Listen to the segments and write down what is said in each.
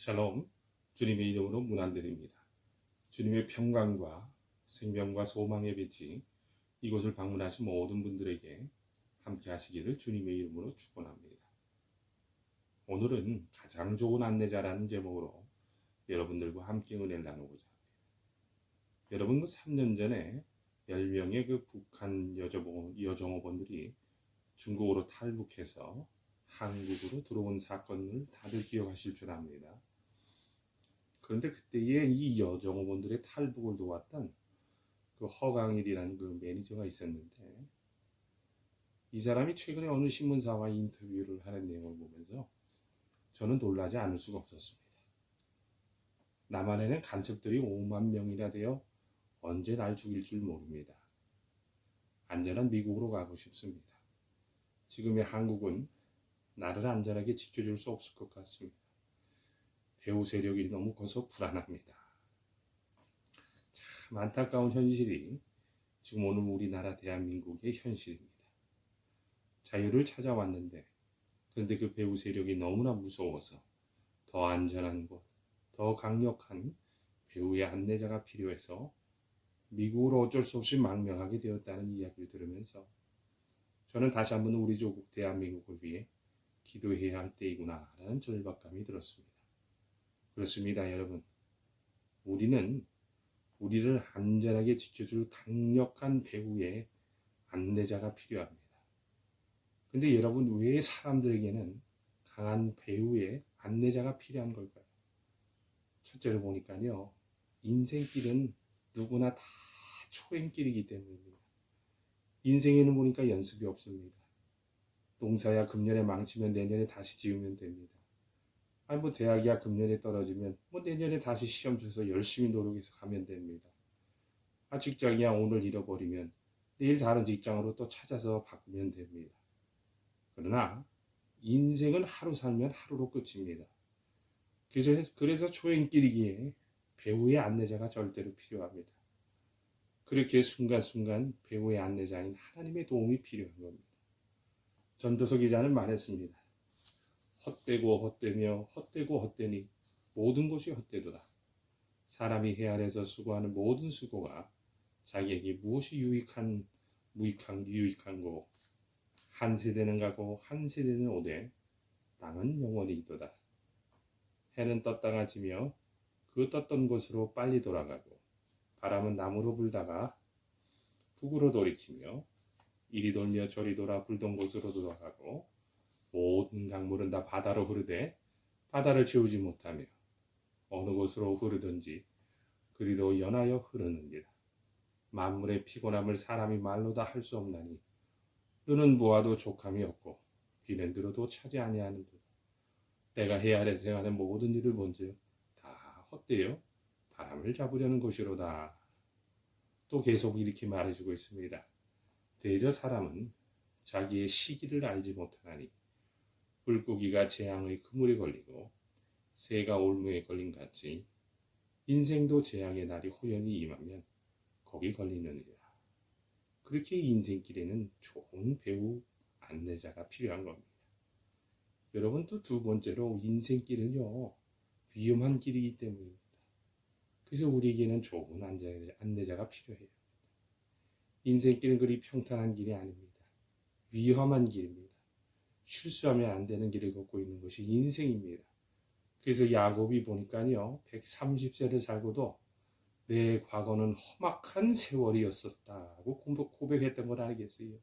샬롬, 주님의 이름으로 문안드립니다. 주님의 평강과 생명과 소망의 빛이 이곳을 방문하신 모든 분들에게 함께 하시기를 주님의 이름으로 축원합니다. 오늘은 가장 좋은 안내자라는 제목으로 여러분들과 함께 은혜를 나누고자 합니다. 여러분, 3년 전에 10명의 북한 여정어원들이 중국으로 탈북해서 한국으로 들어온 사건을 다들 기억하실 줄 압니다. 그런데 그때에 이 여정어원들의 탈북을 도왔던 그 허강일이라는 그 매니저가 있었는데, 이 사람이 최근에 어느 신문사와 인터뷰를 하는 내용을 보면서 저는 놀라지 않을 수가 없었습니다. 남한에는 간첩들이 5만 명이나 되어 언제 날 죽일 줄 모릅니다. 안전한 미국으로 가고 싶습니다. 지금의 한국은 나를 안전하게 지켜줄 수 없을 것 같습니다. 배후 세력이 너무 커서 불안합니다. 참 안타까운 현실이 지금 오늘 우리나라 대한민국의 현실입니다. 자유를 찾아왔는데, 그런데 그 배후 세력이 너무나 무서워서 더 안전한 곳, 더 강력한 배후의 안내자가 필요해서 미국으로 어쩔 수 없이 망명하게 되었다는 이야기를 들으면서 저는 다시 한번 우리 조국 대한민국을 위해 기도해야 할 때이구나 라는 절박감이 들었습니다. 그렇습니다, 여러분. 우리는 우리를 안전하게 지켜줄 강력한 배후의 안내자가 필요합니다. 근데 여러분, 왜 사람들에게는 강한 배후의 안내자가 필요한 걸까요? 첫째로 보니까요, 인생길은 누구나 다 초행길이기 때문입니다. 인생에는 보니까 연습이 없습니다. 농사야 금년에 망치면 내년에 다시 지으면 됩니다. 아니 대학이야 금년에 떨어지면 내년에 다시 시험 쳐서 열심히 노력해서 가면 됩니다. 직장이야 오늘 잃어버리면 내일 다른 직장으로 또 찾아서 바꾸면 됩니다. 그러나 인생은 하루 살면 하루로 끝입니다. 그래서 초행길이기에 배후의 안내자가 절대로 필요합니다. 그렇게 순간순간 배후의 안내자인 하나님의 도움이 필요한 겁니다. 전도서 기자는 말했습니다. 헛되고 헛되며 헛되고 헛되니 모든 것이 헛되도다. 사람이 해 아래서 수고하는 모든 수고가 자기에게 무엇이 유익한고 한 세대는 가고 한 세대는 오되 땅은 영원히 있도다. 해는 떴다가 지며 그 떴던 곳으로 빨리 돌아가고 바람은 남으로 불다가 북으로 돌이키며 이리 돌며 저리 돌아 불던 곳으로 돌아가고 모든 강물은 다 바다로 흐르되 바다를 채우지 못하며 어느 곳으로 흐르든지 그리로 연하여 흐르느니라. 만물의 피곤함을 사람이 말로 다 할 수 없나니 눈은 보아도 족함이 없고 귀는 들어도 차지 아니하는도다. 내가 해 아래서 행하는 모든 일을 본즉 다 헛되어 바람을 잡으려는 것이로다. 또 계속 이렇게 말해주고 있습니다. 대저 사람은 자기의 시기를 알지 못하나니 물고기가 재앙의 그물에 걸리고 새가 올무에 걸린 같이 인생도 재앙의 날이 호연히 임하면 거기 걸리느니라. 그렇게 인생길에는 좋은 배우 안내자가 필요한 겁니다. 여러분, 또 두 번째로 인생길은요, 위험한 길이기 때문입니다. 그래서 우리에게는 좋은 안내자가 필요해요. 인생길은 그리 평탄한 길이 아닙니다. 위험한 길입니다. 실수하면 안 되는 길을 걷고 있는 것이 인생입니다. 그래서 야곱이 보니까요, 130세를 살고도 내 과거는 험악한 세월이었었다고 고백했던 걸 알겠어요.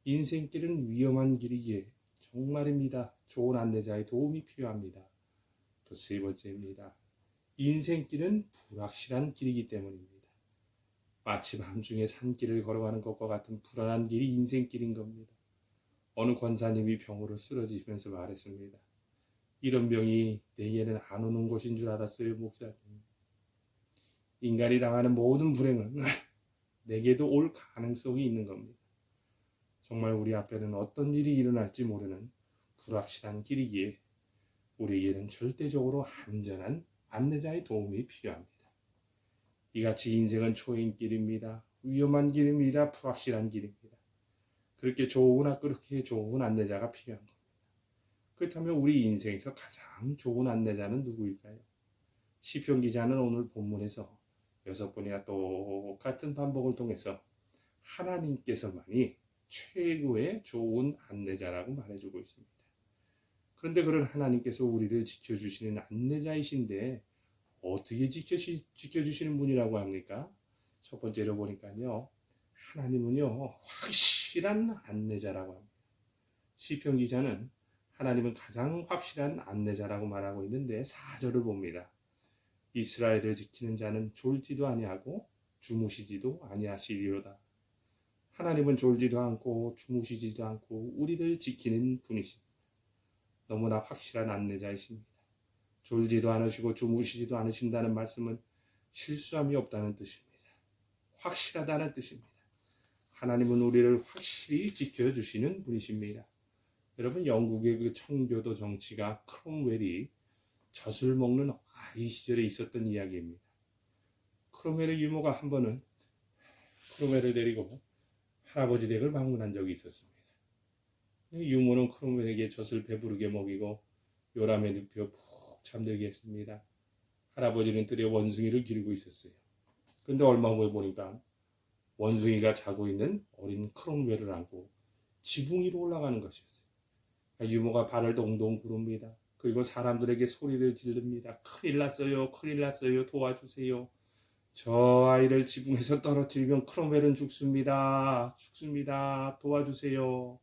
인생길은 위험한 길이기에 정말입니다. 좋은 안내자의 도움이 필요합니다. 또 세 번째입니다. 인생길은 불확실한 길이기 때문입니다. 마치 밤중에 산길을 걸어가는 것과 같은 불안한 길이 인생길인 겁니다. 어느 권사님이 병으로 쓰러지면서 말했습니다. 이런 병이 내게는 안 오는 것인 줄 알았어요, 목사님. 인간이 당하는 모든 불행은 내게도 올 가능성이 있는 겁니다. 정말 우리 앞에는 어떤 일이 일어날지 모르는 불확실한 길이기에 우리에게는 절대적으로 안전한 안내자의 도움이 필요합니다. 이같이 인생은 초행길입니다. 위험한 길입니다. 불확실한 길입니다. 그렇게 좋은 안내자가 필요한 겁니다. 그렇다면 우리 인생에서 가장 좋은 안내자는 누구일까요? 시편 기자는 오늘 본문에서 6번이나 똑같은 반복을 통해서 하나님께서만이 최고의 좋은 안내자라고 말해주고 있습니다. 그런데 그런 하나님께서 우리를 지켜주시는 안내자이신데 어떻게 지켜주시는 분이라고 합니까? 첫 번째로 보니까요. 하나님은요. 확실한 안내자라고 합니다. 시편 기자는 하나님은 가장 확실한 안내자라고 말하고 있는데 4절을 봅니다. 이스라엘을 지키는 자는 졸지도 아니하고 주무시지도 아니하시리로다. 하나님은 졸지도 않고 주무시지도 않고 우리를 지키는 분이십니다. 너무나 확실한 안내자이십니다. 졸지도 않으시고 주무시지도 않으신다는 말씀은 실수함이 없다는 뜻입니다. 확실하다는 뜻입니다. 하나님은 우리를 확실히 지켜주시는 분이십니다. 여러분 영국의 그 청교도 정치가 크롬웰이 젖을 먹는 아이 시절에 있었던 이야기입니다. 크롬웰의 유모가 한 번은 크롬웰을 데리고 할아버지 댁을 방문한 적이 있었습니다. 유모는 크롬웰에게 젖을 배부르게 먹이고 요람에 눕혀 푹 잠들게 했습니다. 할아버지는 뜰에 원숭이를 기르고 있었어요. 그런데 얼마 후에 보니까 원숭이가 자고 있는 어린 크롬웰을 안고 지붕 위로 올라가는 것이었어요. 유모가 발을 동동 구릅니다. 그리고 사람들에게 소리를 지릅니다. 큰일 났어요. 큰일 났어요. 도와주세요. 저 아이를 지붕에서 떨어뜨리면 크롬웰은 죽습니다. 죽습니다. 도와주세요.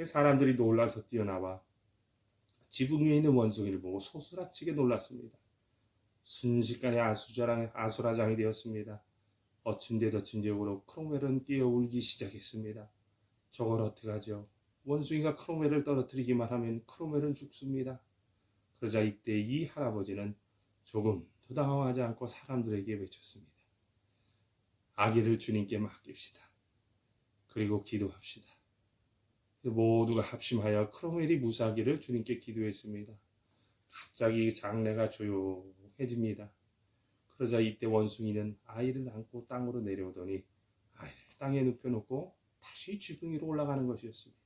사람들이 놀라서 뛰어나와 지붕 위에 있는 원숭이를 보고 소스라치게 놀랐습니다. 순식간에 아수라장이 되었습니다. 어침대더침대으로 크롬웰은 뛰어 울기 시작했습니다. 저걸 어떡하죠? 원숭이가 크롬웰을 떨어뜨리기만 하면 크롬웰은 죽습니다. 그러자 이때 이 할아버지는 조금 더 당황하지 않고 사람들에게 외쳤습니다. 아기를 주님께 맡깁시다. 그리고 기도합시다. 모두가 합심하여 크롬웰이 무사하기를 주님께 기도했습니다. 갑자기 장내가 조용해집니다. 그러자 이때 원숭이는 아이를 안고 땅으로 내려오더니 아이를 땅에 눕혀놓고 다시 지붕 위로 올라가는 것이었습니다.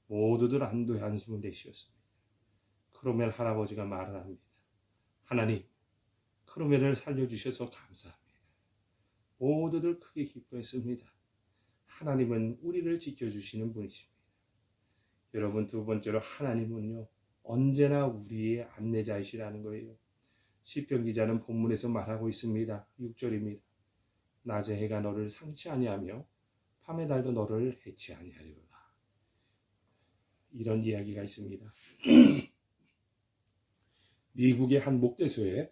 모두들 안도의 한숨을 내쉬었습니다. 크롬웰 할아버지가 말을 합니다. 하나님, 크롬웰을 살려주셔서 감사합니다. 모두들 크게 기뻐했습니다. 하나님은 우리를 지켜주시는 분이십니다. 여러분 두 번째로 하나님은요. 언제나 우리의 안내자이시라는 거예요. 시편 기자는 본문에서 말하고 있습니다. 6절입니다. 낮에 해가 너를 상치 아니하며 밤의 달도 너를 해치 아니하리로다. 이런 이야기가 있습니다. 미국의 한 목대소에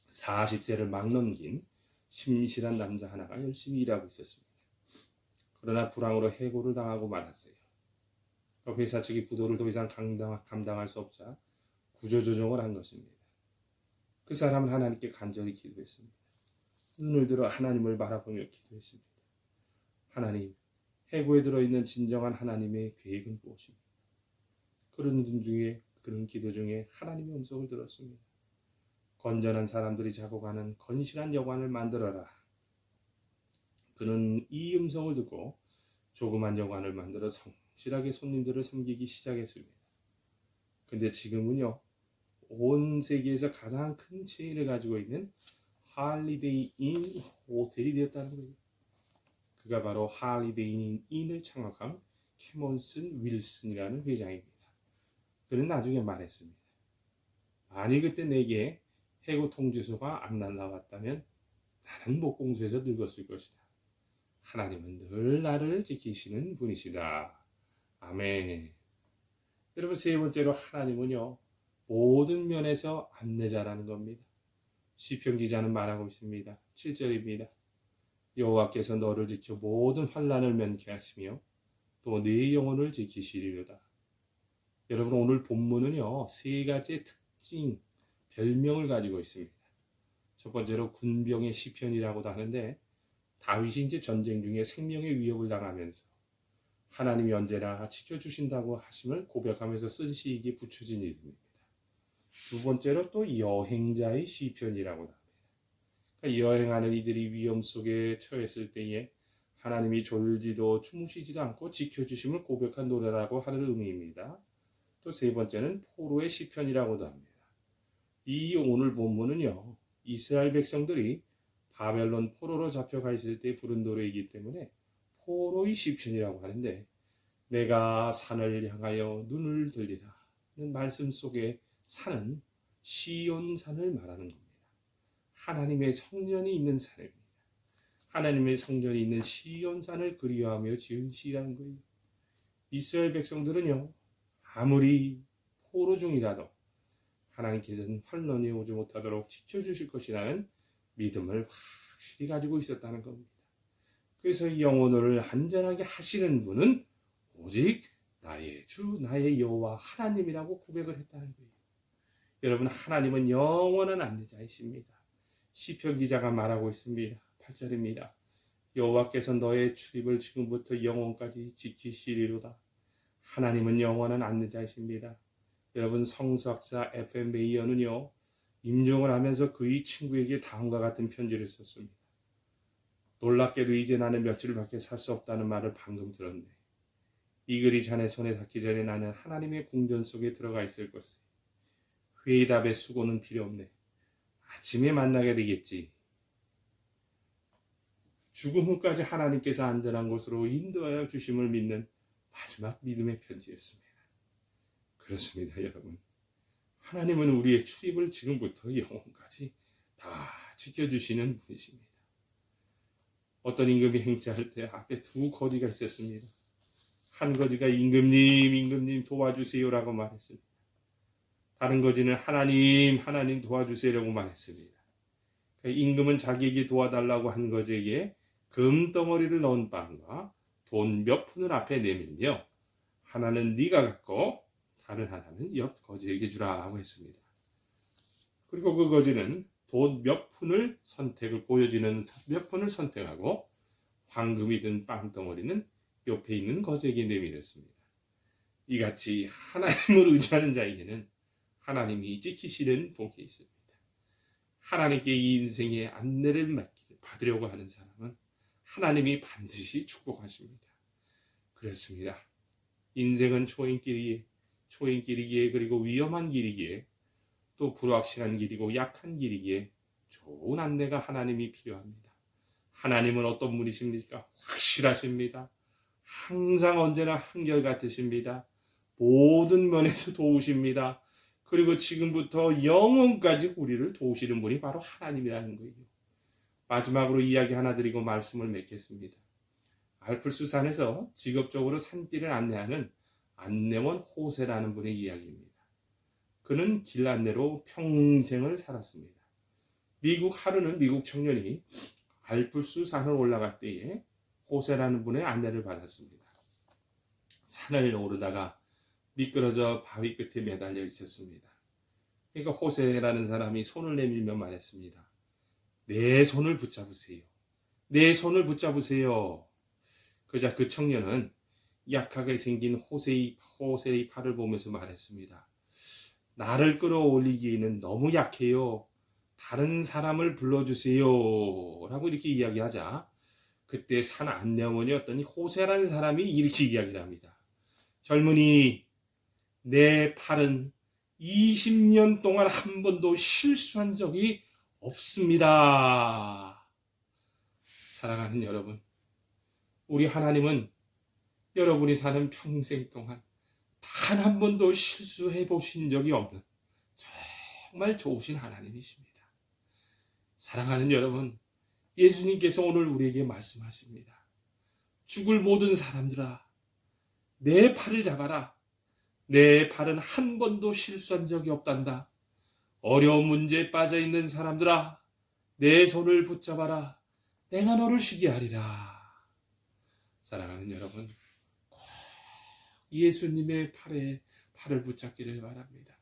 40세를 막 넘긴 신실한 남자 하나가 열심히 일하고 있었습니다. 그러나 불황으로 해고를 당하고 말았어요. 회사 측이 부도를 더 이상 감당할 수 없자 구조조정을 한 것입니다. 그 사람은 하나님께 간절히 기도했습니다. 눈을 들어 하나님을 바라보며 기도했습니다. 하나님, 해고에 들어있는 진정한 하나님의 계획은 무엇입니까? 그런 기도 중에 하나님의 음성을 들었습니다. 건전한 사람들이 자고 가는 건실한 여관을 만들어라. 그는 이 음성을 듣고 조그만 여관을 만들어 성실하게 손님들을 섬기기 시작했습니다. 근데 지금은요, 온 세계에서 가장 큰 체인을 가지고 있는 할리데이 인 호텔이 되었다는 거예요. 그가 바로 할리데이 인을 창업한 캐몬슨 윌슨이라는 회장입니다. 그는 나중에 말했습니다. 만일 그때 내게 해고 통지서가 안 날라왔다면 나는 목공소에서 늙었을 것이다. 하나님은 늘 나를 지키시는 분이시다. 아멘. 여러분 세 번째로 하나님은요. 모든 면에서 안내자라는 겁니다. 시편 기자는 말하고 있습니다. 7절입니다. 여호와께서 너를 지켜 모든 환난을 면케하시며 또 네 영혼을 지키시리로다. 여러분 오늘 본문은요. 세 가지 특징, 별명을 가지고 있습니다. 첫 번째로 군병의 시편이라고도 하는데 다윗이 이제 전쟁 중에 생명의 위협을 당하면서 하나님이 언제나 지켜주신다고 하심을 고백하면서 쓴 시이기에 붙여진 이름입니다. 두 번째로 또 여행자의 시편이라고 합니다. 그러니까 여행하는 이들이 위험 속에 처했을 때에 하나님이 졸지도 주무시지도 않고 지켜주심을 고백한 노래라고 하는 의미입니다. 또 세 번째는 포로의 시편이라고도 합니다. 이 오늘 본문은요, 이스라엘 백성들이 바벨론 포로로 잡혀가 있을 때 부른 노래이기 때문에 포로의 시편이라고 하는데, 내가 산을 향하여 눈을 들리라 는 말씀 속에 산은 시온산을 말하는 겁니다. 하나님의 성전이 있는 산입니다. 하나님의 성전이 있는 시온산을 그리워하며 지은 시라는 거예요. 이스라엘 백성들은요, 아무리 포로 중이라도 하나님께서는 환난이 오지 못하도록 지켜주실 것이라는 믿음을 확실히 가지고 있었다는 겁니다. 그래서 영혼을 안전하게 하시는 분은 오직 나의 주, 나의 여호와 하나님이라고 고백을 했다는 거예요. 여러분, 하나님은 영원한 안내자이십니다. 시편 기자가 말하고 있습니다. 8절입니다. 여호와께서 너의 출입을 지금부터 영원까지 지키시리로다. 하나님은 영원한 안내자이십니다. 여러분, 성서학자 F.M. 메이어는요, 임종을 하면서 그의 친구에게 다음과 같은 편지를 썼습니다. 놀랍게도 이제 나는 며칠밖에 살 수 없다는 말을 방금 들었네. 이 글이 자네 손에 닿기 전에 나는 하나님의 궁전 속에 들어가 있을 것이. 회의답의 수고는 필요 없네. 아침에 만나게 되겠지. 죽음 후까지 하나님께서 안전한 곳으로 인도하여 주심을 믿는 마지막 믿음의 편지였습니다. 그렇습니다, 여러분. 하나님은 우리의 출입을 지금부터 영원까지 다 지켜주시는 분이십니다. 어떤 임금이 행차할 때 앞에 두 거지가 있었습니다. 한 거지가 임금님 도와주세요라고 말했습니다. 다른 거지는 하나님 도와주세요라고 말했습니다. 임금은 자기에게 도와달라고 한 거지에게 금덩어리를 넣은 빵과 돈 몇 푼을 앞에 내밀며 하나는 네가 갖고 다른 하나는 옆 거지에게 주라고 했습니다. 그리고 그 거지는 돈 몇 푼을 보여지는 몇 푼을 선택하고 황금이 든 빵덩어리는 옆에 있는 거지에게 내밀었습니다. 이같이 하나님을 의지하는 자에게는 하나님이 지키시는 복이 있습니다. 하나님께 이 인생의 안내를 받으려고 하는 사람은 하나님이 반드시 축복하십니다. 그렇습니다. 인생은 초행길이기에 그리고 위험한 길이기에 또 불확실한 길이고 약한 길이기에 좋은 안내가 하나님이 필요합니다. 하나님은 어떤 분이십니까? 확실하십니다. 항상 언제나 한결같으십니다. 모든 면에서 도우십니다. 그리고 지금부터 영원까지 우리를 도우시는 분이 바로 하나님이라는 거예요. 마지막으로 이야기 하나 드리고 말씀을 맺겠습니다. 알프스산에서 직업적으로 산길을 안내하는 안내원 호세라는 분의 이야기입니다. 그는 길 안내로 평생을 살았습니다. 하루는 미국 청년이 알프스산을 올라갈 때에 호세라는 분의 안내를 받았습니다. 산을 오르다가 미끄러져 바위 끝에 매달려 있었습니다. 그러니까 호세라는 사람이 손을 내밀며 말했습니다. 내 손을 붙잡으세요. 내 손을 붙잡으세요. 그러자 그 청년은 약하게 생긴 호세의 팔을 보면서 말했습니다. 나를 끌어올리기에는 너무 약해요. 다른 사람을 불러주세요. 라고 이렇게 이야기하자 그때 산 안내원이었더니 호세라는 사람이 이렇게 이야기를 합니다. 젊은이, 내 팔은 20년 동안 한 번도 실수한 적이 없습니다. 사랑하는 여러분, 우리 하나님은 여러분이 사는 평생 동안 단 한 번도 실수해 보신 적이 없는 정말 좋으신 하나님이십니다. 사랑하는 여러분, 예수님께서 오늘 우리에게 말씀하십니다. 죽을 모든 사람들아, 내 팔을 잡아라. 내 팔은 한 번도 실수한 적이 없단다. 어려운 문제에 빠져있는 사람들아, 내 손을 붙잡아라. 내가 너를 쉬게 하리라. 사랑하는 여러분, 꼭 예수님의 팔을 붙잡기를 바랍니다.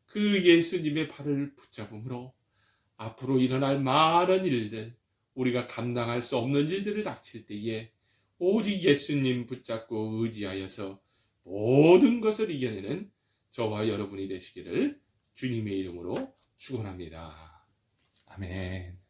그 예수님의 팔을 붙잡음으로 앞으로 일어날 많은 일들, 우리가 감당할 수 없는 일들을 닥칠 때에 오직 예수님 붙잡고 의지하여서 모든 것을 이겨내는 저와 여러분이 되시기를 주님의 이름으로 축원합니다. 아멘.